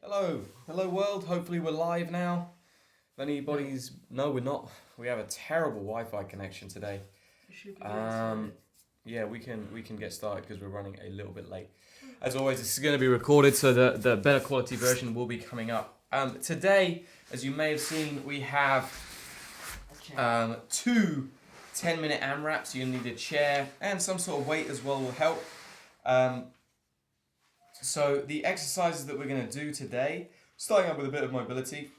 Hello world. Hopefully we're live now. If anybody's no, we're not. We have a terrible Wi-Fi connection today. Yeah, we can get started because we're running a little bit late. As always, this is going to be recorded, so the better quality version will be coming up. Today, as you may have seen, we have two 10-minute AMRAPs. You need a chair and some sort of weight as well will help. So the exercises that we're going to do today, starting up with a bit of mobility.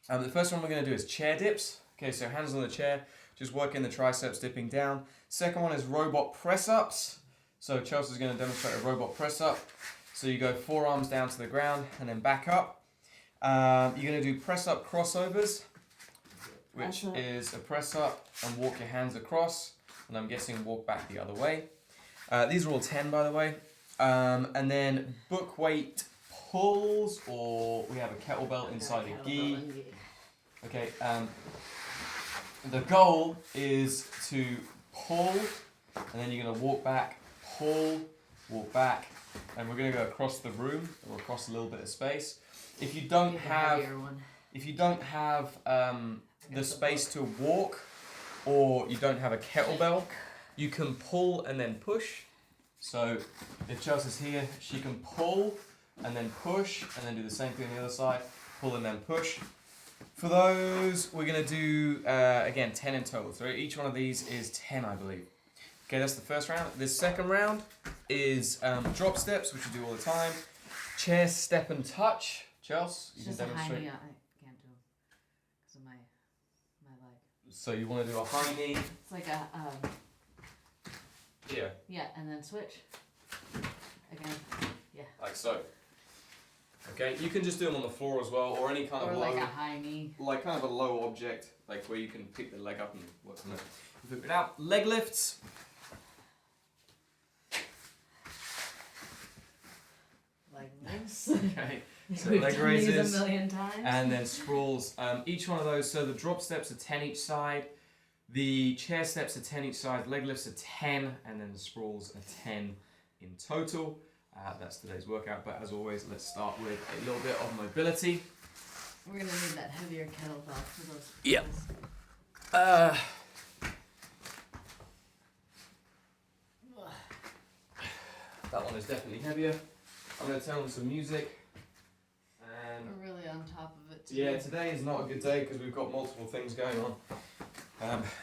The first one we're going to do is chair dips. Okay, so hands on the chair, just working the triceps, dipping down. Second one is robot press-ups. So Chelsea's going to demonstrate a robot press-up. So you go forearms down to the ground and then back up. You're going to do press-up crossovers, which is a press-up and walk your hands across. And I'm guessing walk back the other way. These are all 10, by the way. And then book weight pulls, or we have a kettlebell inside a gi. Okay, the goal is to pull, and then you're going to walk back, pull, walk back, and we're going to go across the room, or across a little bit of space. If you don't have the space to walk, or you don't have a kettlebell, you can pull and then push. So if Chelsea's here, she can pull and then push and then do the same thing on the other side, pull and then push. For those, we're going to do, again, 10 in total. So each one of these is 10, I believe. Okay, that's the first round. The second round is drop steps, which we do all the time. Chair, step and touch. Chelsea, you can demonstrate. High knee, I can't do because of my leg. So you want to do a high knee. It's like a... Yeah. Yeah, and then switch. Again. Yeah. Like so. Okay, you can just do them on the floor as well, or any kind of low, like a high knee. Like kind of a low object, like where you can pick the leg up and work on it. Flip it out. Leg lifts. Like this. Okay. So leg raises. A million times. And then sprawls. Each one of those. So the drop steps are 10 each side. The chair steps are 10 each side, leg lifts are 10, and then the sprawls are 10 in total. That's today's workout, but as always, let's start with a little bit of mobility. We're going to need that heavier kettlebell for those. Yep. That one is definitely heavier. I'm going to turn on some music. And we're really on top of it too. Yeah, today is not a good day because we've got multiple things going on.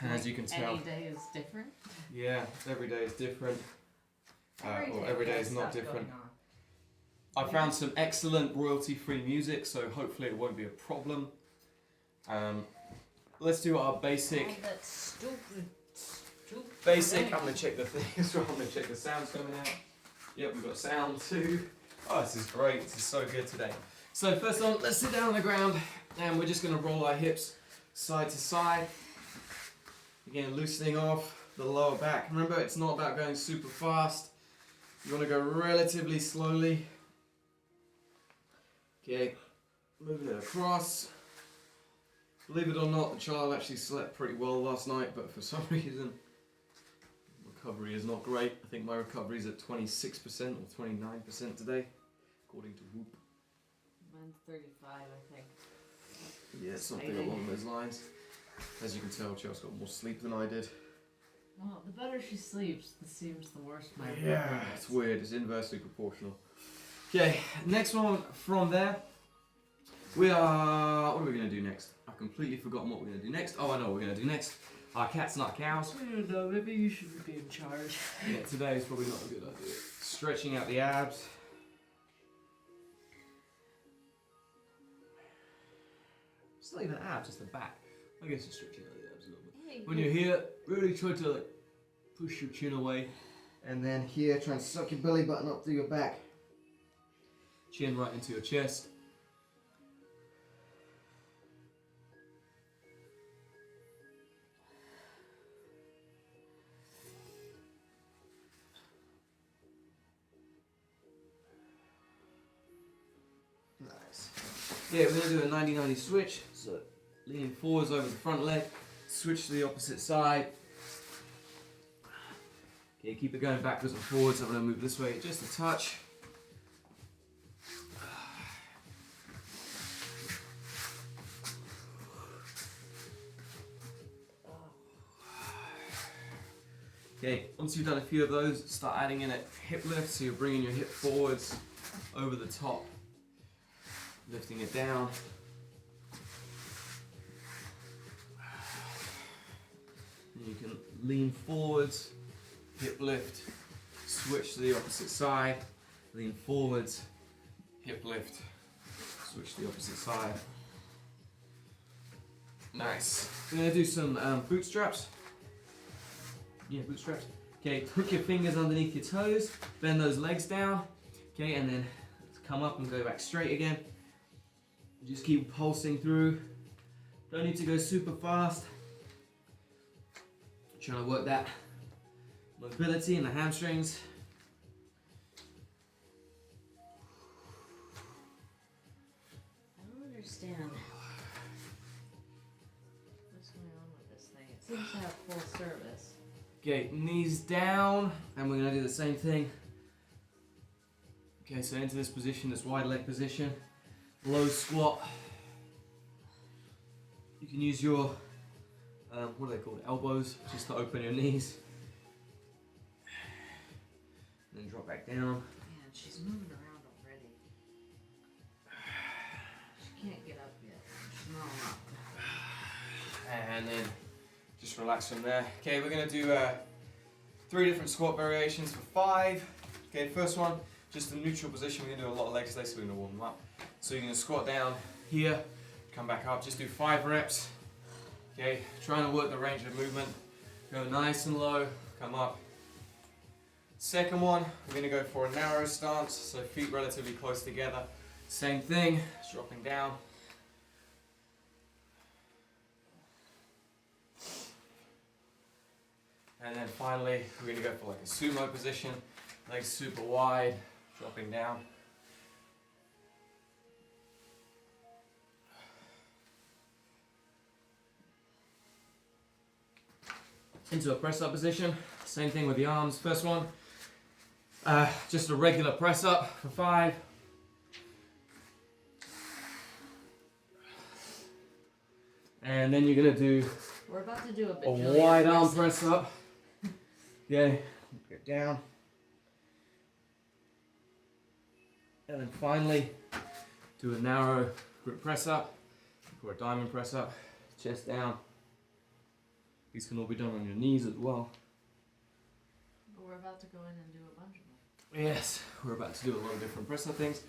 As you can tell. Any day is different? Yeah, every day is different. Every day is not different. I found some excellent royalty-free music, so hopefully it won't be a problem. Let's do our basic. Oh, that stupid. Basic. I'm gonna check the thing as well. I'm gonna check the sounds coming out. Yep, we've got sound too. Oh, this is great. This is so good today. So first on, let's sit down on the ground, and we're just gonna roll our hips side to side. Again, loosening off the lower back. Remember, it's not about going super fast. You want to go relatively slowly. Okay, moving it across. Believe it or not, the child actually slept pretty well last night, but for some reason, recovery is not great. I think my recovery is at 26% or 29% today, according to Whoop. Mine's 35, I think. Yeah, something along those lines. As you can tell, Chelsea got more sleep than I did. Well, the better she sleeps, seems the worse my Yeah, it's weird. It's inversely proportional. Okay, next one from there. What are we going to do next? I've completely forgotten what we're going to do next. Oh, I know what we're going to do next. Our cats, not cows. I don't know, maybe you should be in charge. Yeah, today is probably not a good idea. Stretching out the abs. It's not even abs, it's the back. I guess it's stretching out the abs a little bit. When you're here, really try to like push your chin away. And then here, try and suck your belly button up through your back. Chin right into your chest. Nice. Yeah, we're going to do a 90-90 switch. So leaning forwards over the front leg, switch to the opposite side. Okay, keep it going backwards and forwards. I'm going to move this way just a touch. Okay, once you've done a few of those, start adding in a hip lift. So you're bringing your hip forwards over the top, lifting it down. And you can lean forwards, hip lift, switch to the opposite side, lean forwards, hip lift, switch to the opposite side. Nice. We're going to do some bootstraps. Yeah, bootstraps. Okay, hook your fingers underneath your toes, bend those legs down. Okay, and then come up and go back straight again. Just keep pulsing through. Don't need to go super fast. Trying to work that mobility in the hamstrings. I don't understand what's going on with this thing. It seems to have full service. Okay, knees down, and we're going to do the same thing. Okay, so into this position, this wide leg position, low squat. You can use your, what are they called, elbows, just to open your knees. And then drop back down. Man, she's moving around already. She can't get up yet. She's not up. And then just relax from there. Okay, we're going to do 3 different squat variations for 5. Okay, first one, just a neutral position. We're going to do a lot of legs today, so we're going to warm them up. So you're going to squat down here, come back up, just do 5 reps. Okay, trying to work the range of movement. Go nice and low, come up. Second one, we're going to go for a narrow stance, so feet relatively close together. Same thing, just dropping down. And then finally, we're going to go for like a sumo position, legs super wide, dropping down. Into a press up position, same thing with the arms. First one, just a regular press up for 5. And then you're going to do We're about to do a a bajillion wide arm presses. press up. Yeah, get down. And then finally, do a narrow grip press up or a diamond press up, chest down. These can all be done on your knees as well. But we're about to go in and do a bunch of them. Yes, we're about to do a lot of different press up things,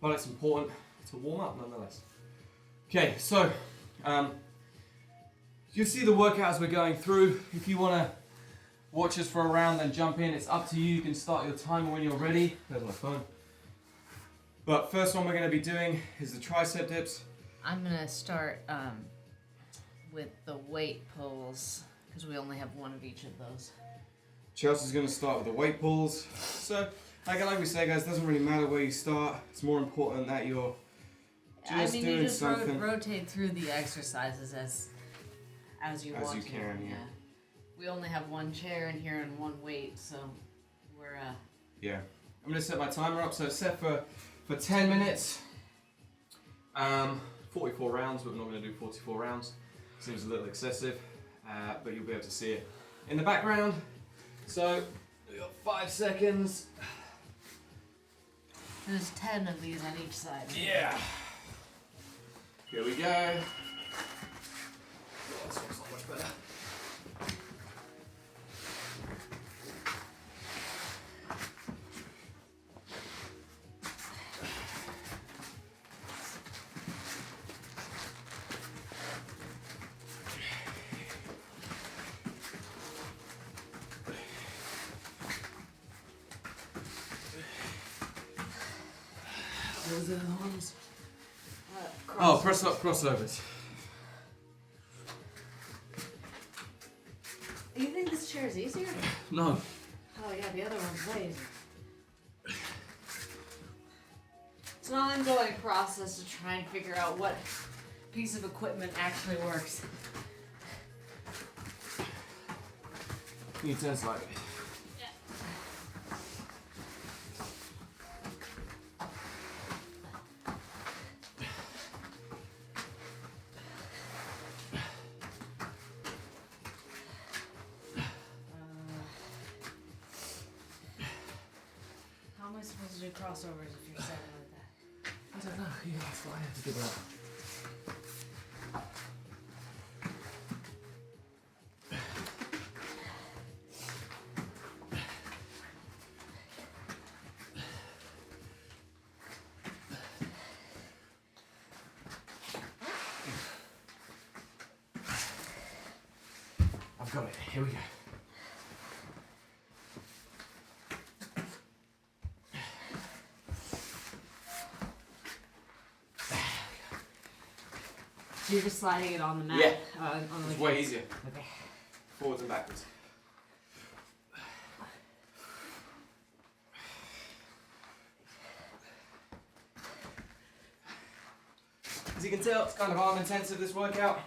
but it's important to warm up nonetheless. Okay, so you can see the workout as we're going through. If you want to watch us for a round, then jump in. It's up to you. You can start your timer when you're ready. There's my phone. But first one we're going to be doing is the tricep dips. I'm going to start with the weight pulls because we only have one of each of those. Chelsea's going to start with the weight pulls. So, like we say, guys, it doesn't really matter where you start. It's more important that you're just doing you just something. rotate through the exercises as you want to. can, yeah. We only have one chair in here and one weight, so we're Yeah. I'm going to set my timer up. So it's set for 10 minutes. 44 rounds, but we're not going to do 44 rounds. Seems a little excessive, but you'll be able to see it in the background. So, we've got 5 seconds. there's 10 of these on each side. Yeah. Here we go. Oh, this one's not much better. Those are the ones. Oh, press up crossovers. You think this chair is easier? No. Oh yeah, the other one's way easier. It's an ongoing process to try and figure out what piece of equipment actually works. You turn slightly. supposed to do crossovers if you're standing like that? I don't know. Yeah, that's what I have to figure out. I've got it. Here we go. So you're just sliding it on the mat? Yeah. On the It's way easier. Okay. Forwards and backwards. As you can tell, it's kind of arm intensive, this workout.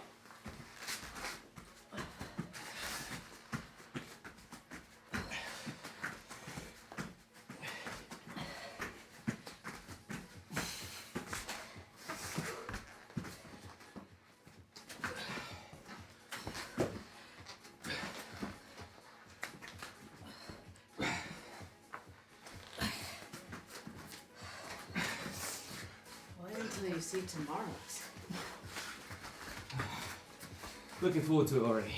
Wait until you see tomorrow's. Looking forward to it already.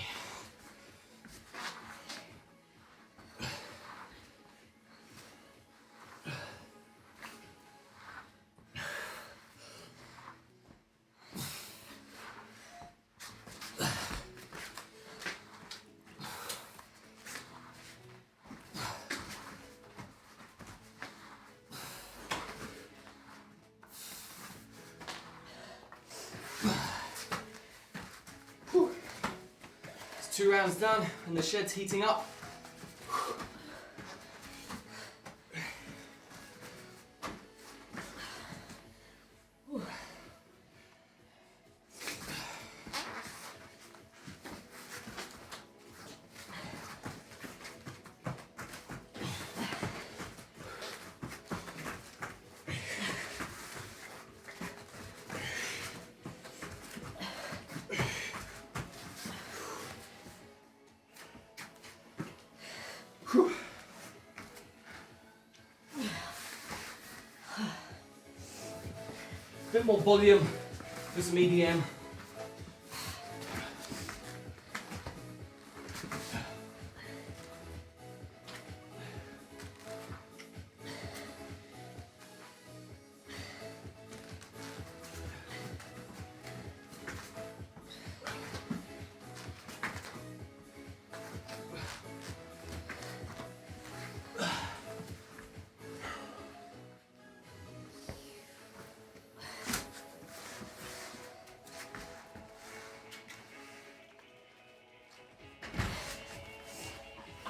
It's 2 rounds done and the shed's heating up. Bit more volume with some EDM.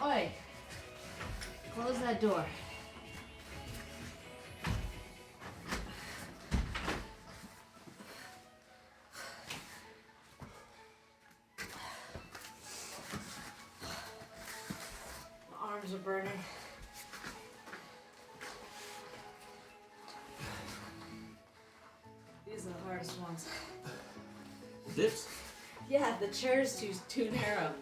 Oi! Close that door. My arms are burning. These are the hardest ones. Dips? Yeah, the chair's too narrow.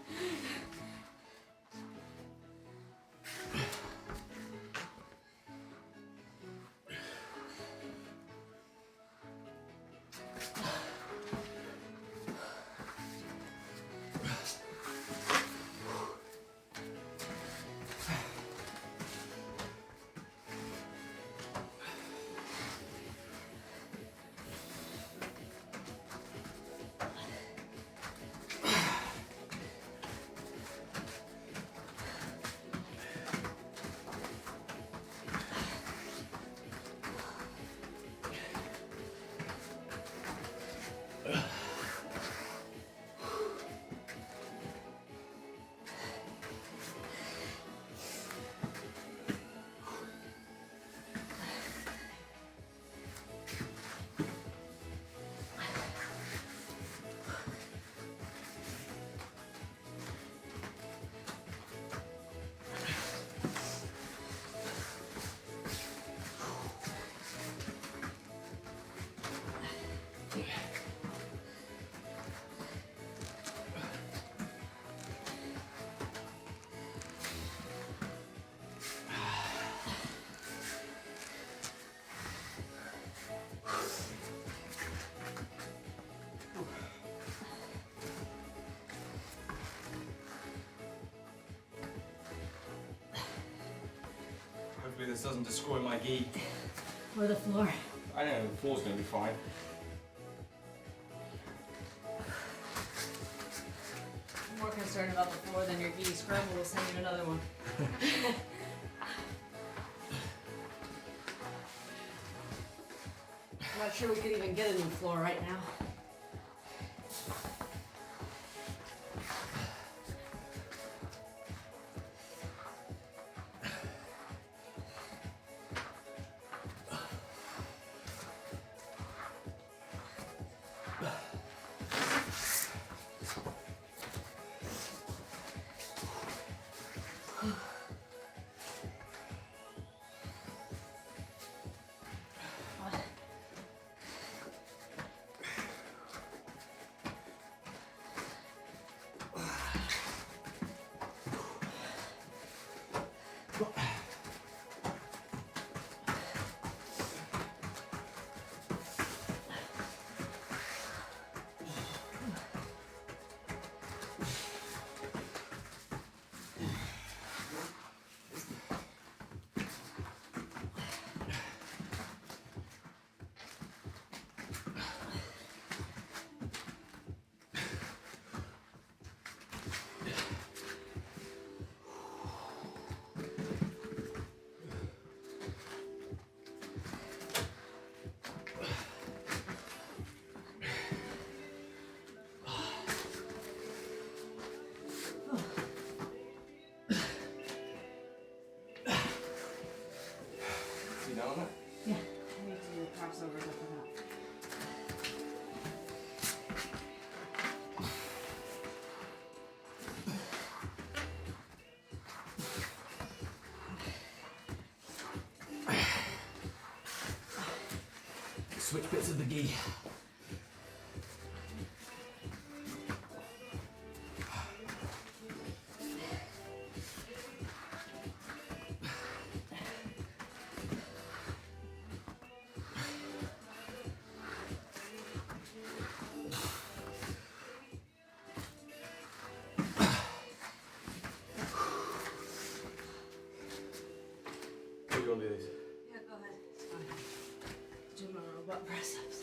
this doesn't destroy my gi. Or the floor. I know the floor's gonna be fine. I'm more concerned about the floor than your gi. Scramble will send you another one. I'm not sure we could even get a new floor right now. Yeah, I need to do the crossovers, I forgot. Switch bits of the gi. You want to do this? Yeah, go ahead. It's fine. Do my robot press ups.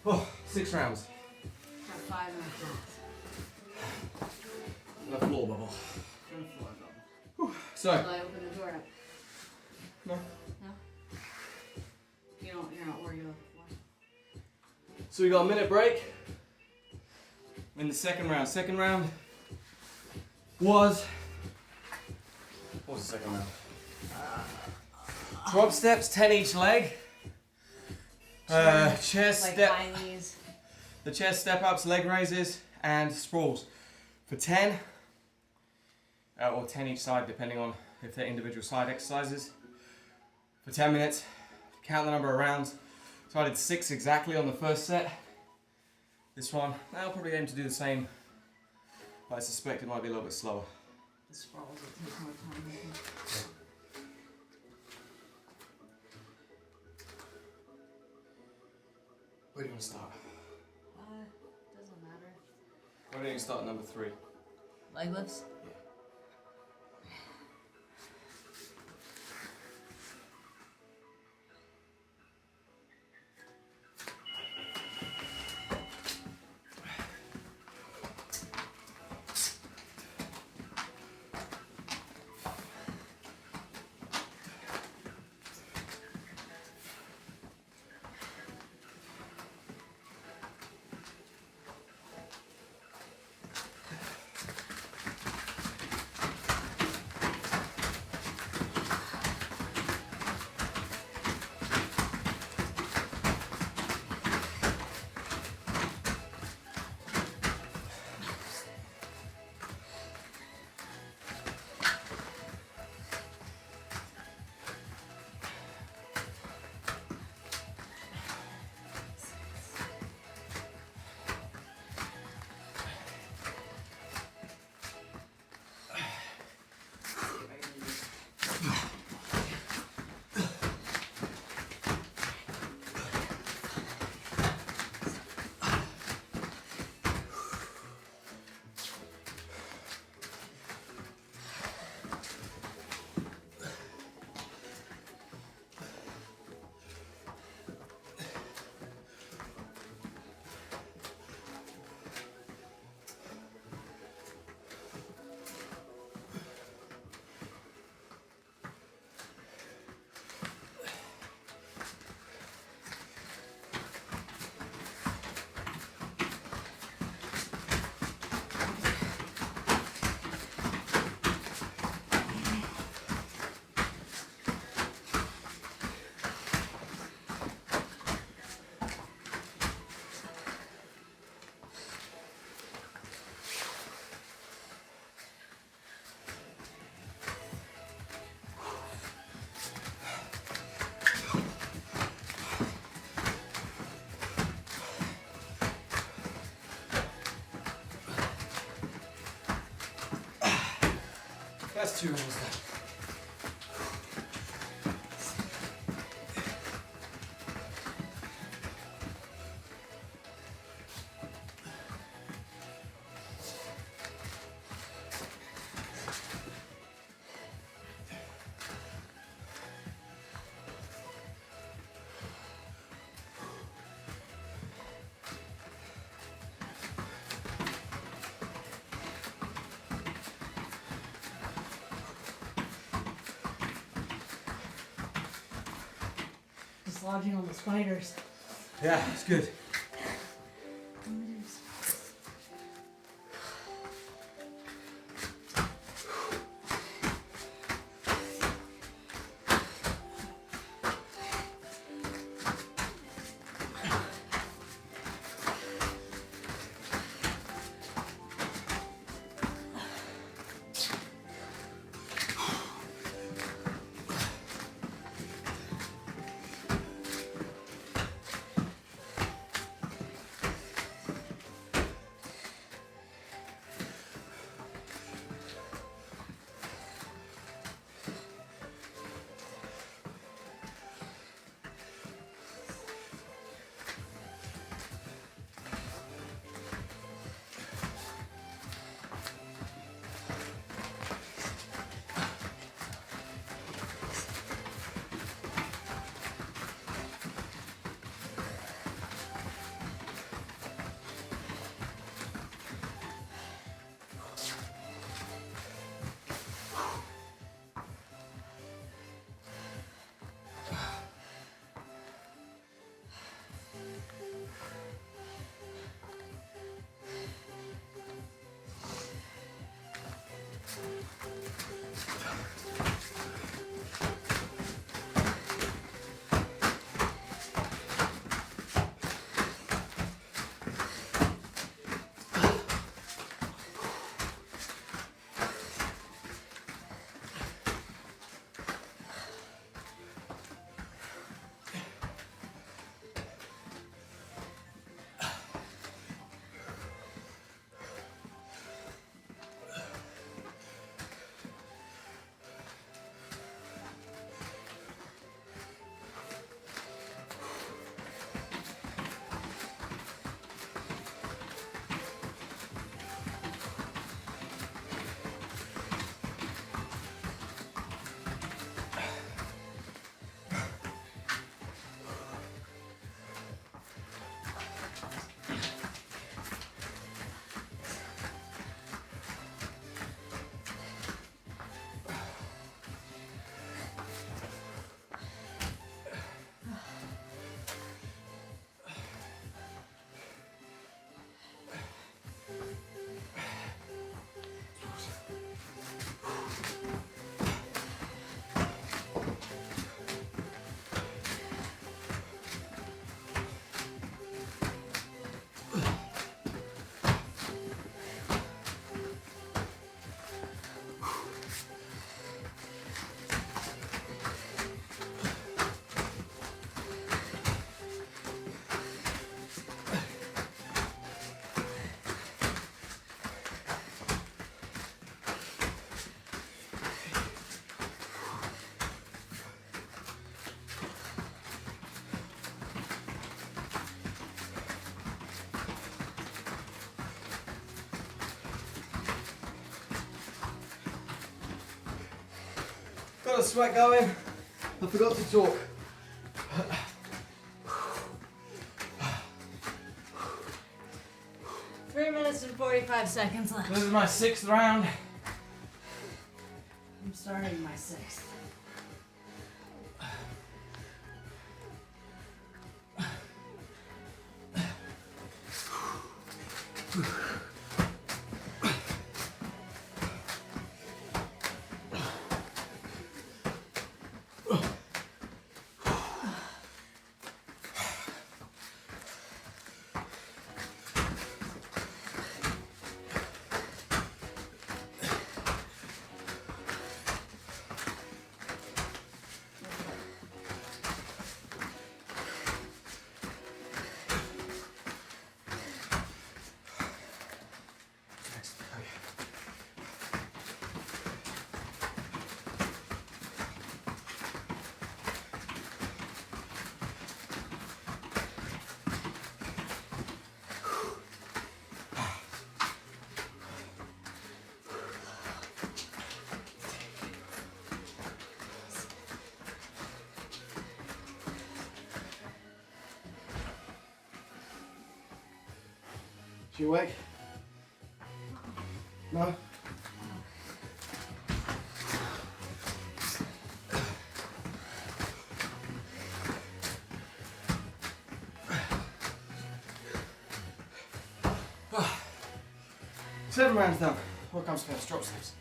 Oh, 6 rounds. Got 5.5. And a floor bubble. And a floor bubble. So, Will I open the door up? no. No? You're not worried about the floor? So we got a minute break in the second round. Second round was, what was the second round? Drop steps, 10 each leg. Chair Like step, high knees. the chair step ups, leg raises, and sprawls for 10, or 10 each side, depending on if they're individual side exercises. For 10 minutes, count the number of rounds. So I did 6 exactly on the first set. This one, I'll probably aim to do the same, but I suspect it might be a little bit slower. The sprawls will take more time, I think. Where do you want to start? Doesn't matter. Why don't you start at number 3? Leg lifts? 2 rounds left. Dislodging all the spiders. Yeah, it's good. Got a sweat going. I forgot to talk. 3 minutes and 45 seconds left. This is my 6th round. I'm starting my 6th. You awake? No? Seven rounds done. What comes first? Drop steps.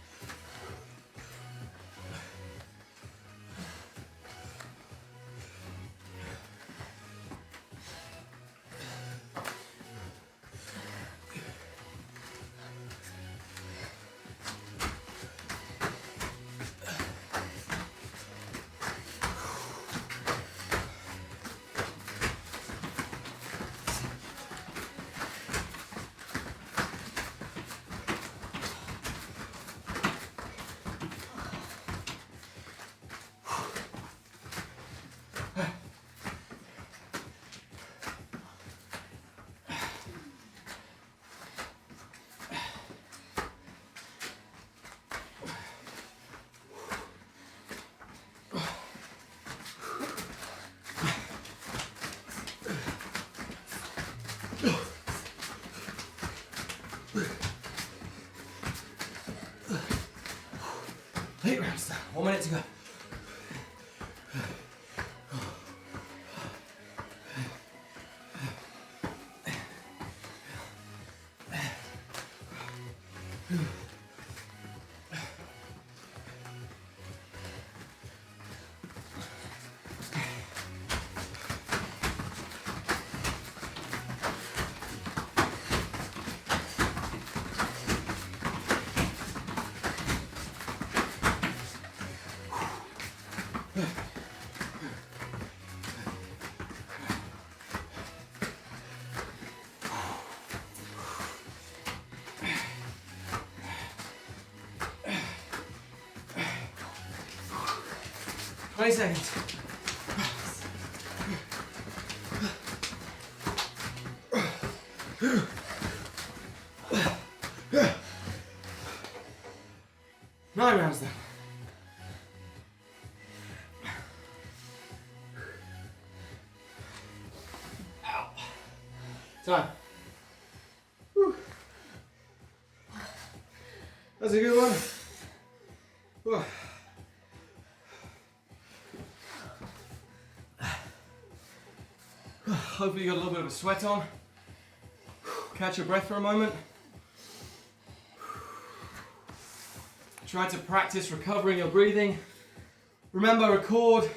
Eight rounds done. 1 minute to go. Twenty seconds. Nine rounds done. Ow. Time. Whew. That's a good one. Whew. Hopefully you got a little bit of a sweat on. Catch your breath for a moment. Try to practice recovering your breathing. Remember, record.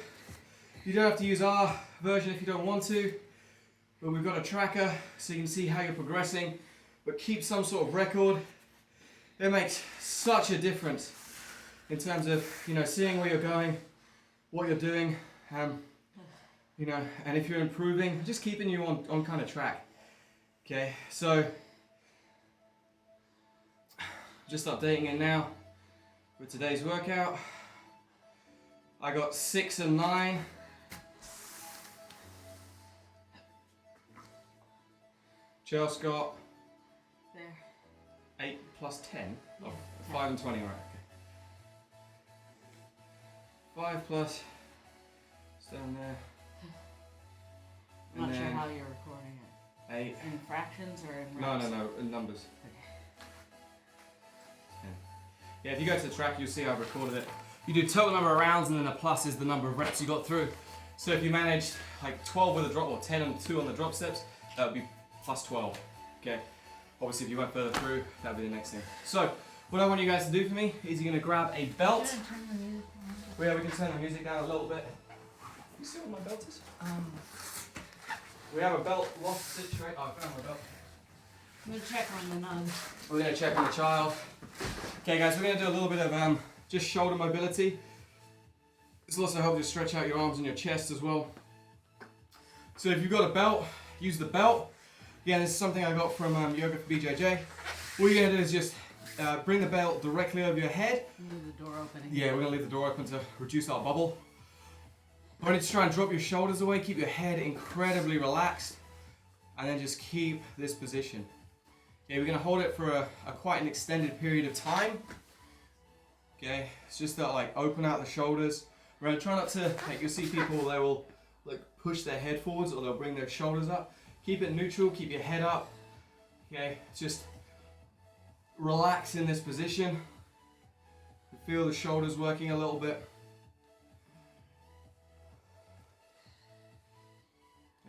You don't have to use our version if you don't want to, but we've got a tracker so you can see how you're progressing, but keep some sort of record. It makes such a difference in terms of, seeing where you're going, what you're doing, and if you're improving, just keeping you on kind of track. Okay, so just updating it now with today's workout. I got 6 and 9. Chelsea got There. 8 plus 10. Yeah, Oh, 10. 5 and 20, right? Okay. 5 plus. It's down there. I'm not And sure then how you're recording it. 8. In fractions or in No, reps? no, in numbers. Okay. 10. Yeah, if you go to the track, you'll see I've recorded it. You do total number of rounds, and then a plus is the number of reps you got through. So if you managed like 12 with a drop, or 10 and 2 on the drop steps, that would be plus 12. Okay. Obviously, if you went further through, that would be the next thing. So what I want you guys to do for me is you're going to grab a belt. Should I turn the music on? Well, yeah, we can turn the music down a little bit. You see what my belt is? We have a belt loft situated. Oh, I found my belt. I'm gonna check on the nub. We're going to check on the child. Okay guys, we're going to do a little bit of just shoulder mobility. This will also help you stretch out your arms and your chest as well. So if you've got a belt, use the belt. Again, this is something I got from Yoga for BJJ. What you're going to do is just bring the belt directly over your head. Leave the door open again. Yeah, we're going to leave the door open to reduce our bubble. I want you to try and drop your shoulders away, keep your head incredibly relaxed, and then just keep this position. Okay, we're going to hold it for a quite an extended period of time. Okay, it's just that like open out the shoulders. We're going to try not to, like you'll see people, they will like push their head forwards or they'll bring their shoulders up. Keep it neutral, keep your head up. Okay, just relax in this position. Feel the shoulders working a little bit.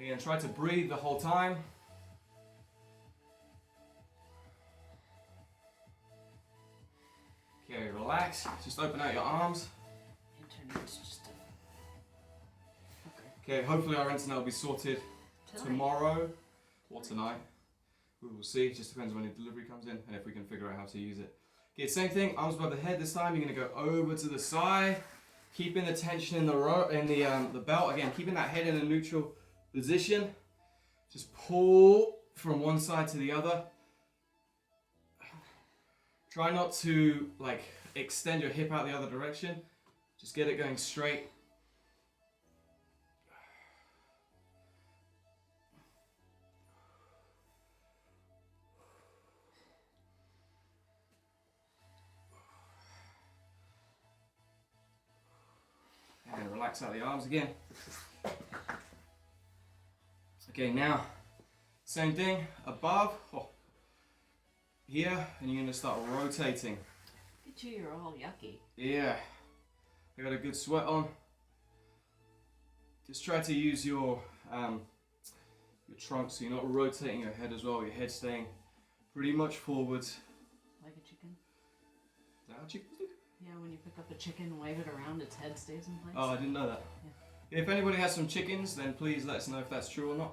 Again, try to breathe the whole time. Okay, relax. Just open out your arms. Okay, hopefully our internet will be sorted tomorrow or tonight. We will see. It just depends when the delivery comes in and if we can figure out how to use it. Okay, same thing. Arms above the head this time. You're going to go over to the side, keeping the tension in the belt. Again, keeping that head in a neutral position. Just pull from one side to the other. Try not to like extend your hip out the other direction. Just get it going straight. And relax out the arms again. Okay, now, same thing, above, here, and you're going to start rotating. Look at you, you're all yucky. Yeah, I got a good sweat on. Just try to use your trunk so you're not rotating your head as well, your head staying pretty much forwards. Like a chicken? Is that how chickens do? Yeah, when you pick up a chicken and wave it around, its head stays in place. Oh, I didn't know that. Yeah. If anybody has some chickens, then please let us know if that's true or not.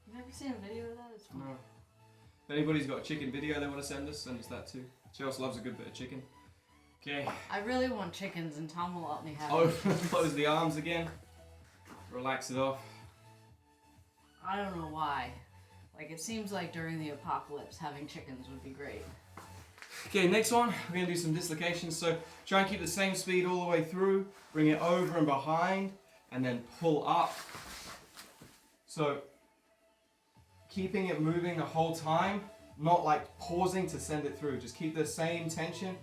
You've never seen a video of that? It's fun. No. If anybody's got a chicken video they want to send us that too. She also loves a good bit of chicken. Okay. I really want chickens and Tom will let me have Open, close the arms again. Relax it off. I don't know why. Like, it seems like during the apocalypse, having chickens would be great. Okay, next one, we're going to do some dislocations. So try and keep the same speed all the way through. Bring it over and behind, and then pull up. So keeping it moving the whole time, not like pausing to send it through. Just keep the same tension.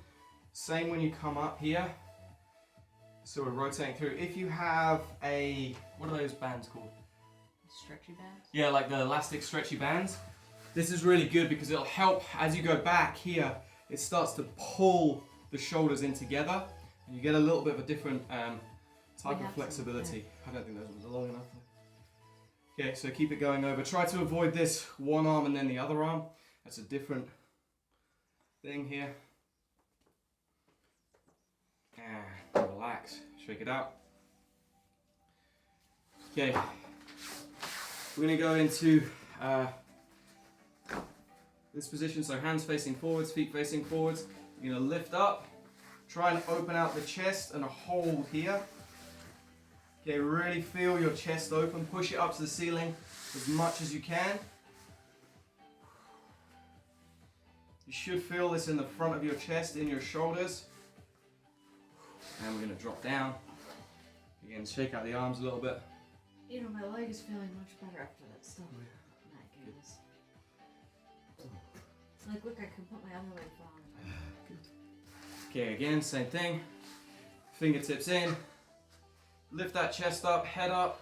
Same when you come up here. So we're rotating through. If you have a, what are those bands called? Stretchy bands? Yeah, like the elastic stretchy bands. This is really good because it'll help as you go back here. It starts to pull the shoulders in together, and you get a little bit of a different type of flexibility. I don't think those ones are long enough. Okay, so keep it going over. Try to avoid this one arm and then the other arm. That's a different thing here. And relax, shake it out. Okay, we're gonna go into this position, so hands facing forwards, feet facing forwards. You're gonna lift up, try and open out the chest and hold here. Okay, really feel your chest open, push it up to the ceiling as much as you can. You should feel this in the front of your chest, in your shoulders. And we're gonna drop down. Again, shake out the arms a little bit. You know, my leg is feeling much better after that stuff. That goes. Like, look, I can put my other leg on. Okay, again, same thing. Fingertips in. Lift that chest up, head up.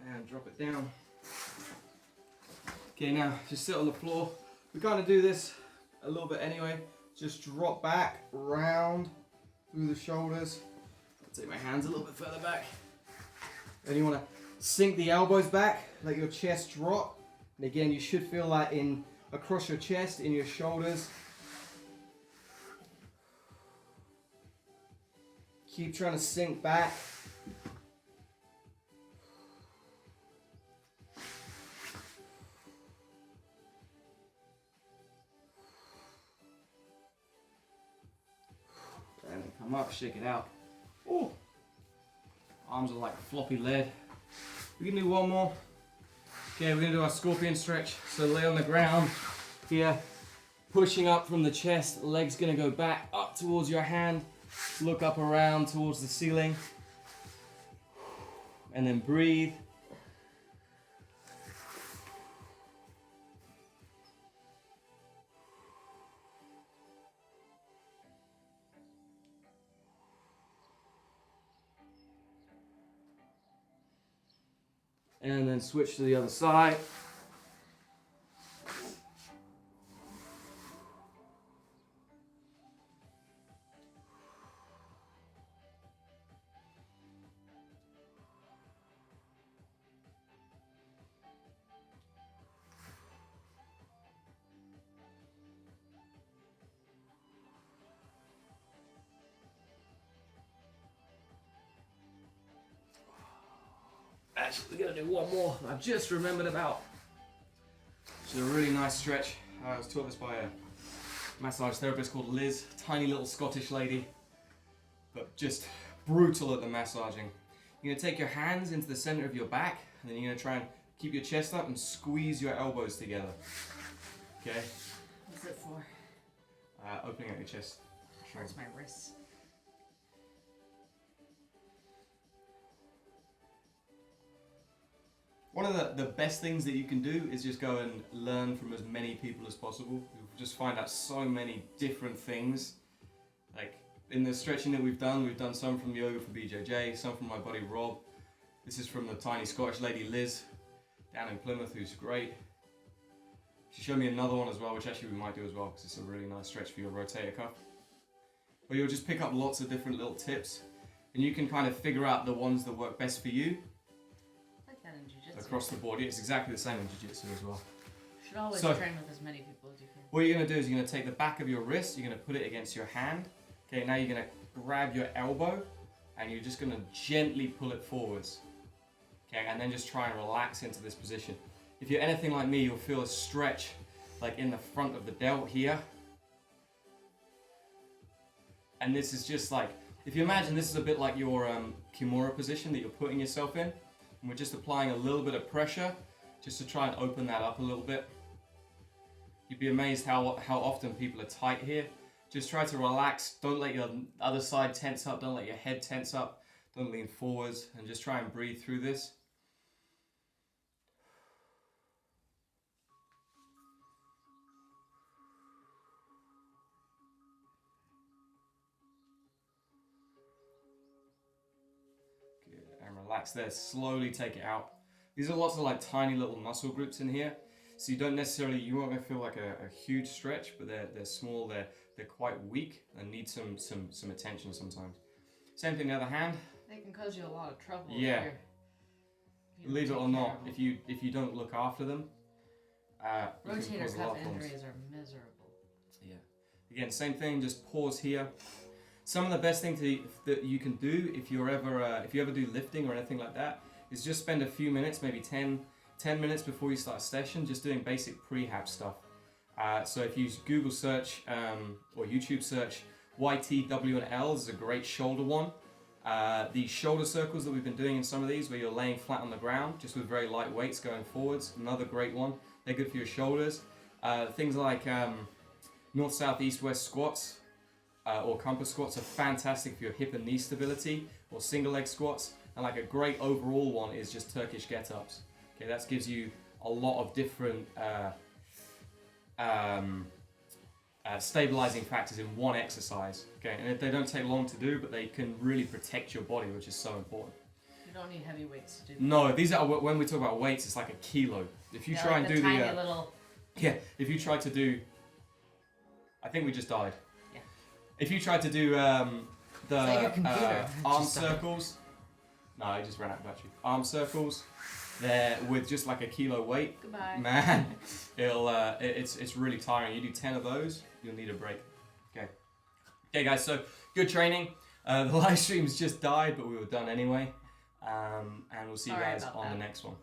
And drop it down. Okay, now just sit on the floor. We kind of do this a little bit anyway. Just drop back, round through the shoulders. I'll take my hands a little bit further back. Then you want to sink the elbows back, let your chest drop. And again, you should feel that in across your chest, in your shoulders. Keep trying to sink back. And then come up, shake it out. Ooh. Arms are like floppy lead. We can do one more. Okay, we're gonna do our scorpion stretch. So lay on the ground here, pushing up from the chest, legs gonna go back up towards your hand, look up around towards the ceiling, and then breathe. And then switch to the other side. Actually, we're going to do one more I've just remembered about. It's a really nice stretch. I was taught this by a massage therapist called Liz, tiny little Scottish lady, but just brutal at the massaging. You're going to take your hands into the center of your back, and then you're going to try and keep your chest up and squeeze your elbows together. Okay? What's it for? Opening up your chest. Hurts my wrists. One of the best things that you can do is just go and learn from as many people as possible. You'll just find out so many different things. Like in the stretching that we've done some from yoga for BJJ, some from my buddy Rob. This is from the tiny Scottish lady Liz down in Plymouth, who's great. She showed me another one as well, which actually we might do as well because it's a really nice stretch for your rotator cuff. But you'll just pick up lots of different little tips and you can kind of figure out the ones that work best for you. Across the board. It's exactly the same in Jiu-Jitsu as well. You should always train with as many people as you can. What you're going to do is you're going to take the back of your wrist, you're going to put it against your hand. Okay, now you're going to grab your elbow and you're just going to gently pull it forwards. Okay, and then just try and relax into this position. If you're anything like me, you'll feel a stretch like in the front of the delt here. And this is just like, if you imagine this is a bit like your Kimura position that you're putting yourself in. And we're just applying a little bit of pressure just to try and open that up a little bit. You'd be amazed how often people are tight here. Just try to relax. Don't let your other side tense up. Don't let your head tense up. Don't lean forwards. And just try and breathe through this. Relax there, slowly take it out. These are lots of like tiny little muscle groups in here, so you don't necessarily, you won't feel like a huge stretch, but they're small, they're quite weak and need some attention sometimes. Same thing the other hand. They can cause you a lot of trouble. Yeah. If Believe it or not, if you don't look after them, rotator cuff injuries are miserable. Yeah. Again, same thing. Just pause here. Some of the best things that you can do if you ever do lifting or anything like that is just spend a few minutes, maybe 10 minutes before you start a session, just doing basic prehab stuff. So if you Google search or YouTube search YTW&L is a great shoulder one. The shoulder circles that we've been doing in some of these where you're laying flat on the ground just with very light weights going forwards, another great one. They're good for your shoulders. Things like north, south, east, west squats. Or compass squats are fantastic for your hip and knee stability, or single leg squats, and like a great overall one is just Turkish get-ups. Okay, that gives you a lot of different stabilizing factors in one exercise. Okay, and they don't take long to do, but they can really protect your body, which is so important. You don't need heavy weights to do that. No, these are, when we talk about weights, it's like a kilo. If you try like and do tiny little... Yeah, if you try to do, I think we just died. If you tried to do the arm circles, no, I just ran out of battery. Arm circles, they're with just like a kilo weight. Goodbye. Man, it's really tiring. You do 10 of those, you'll need a break. Okay, guys. So good training. The live stream's just died, but we were done anyway. And we'll see you guys on the next one.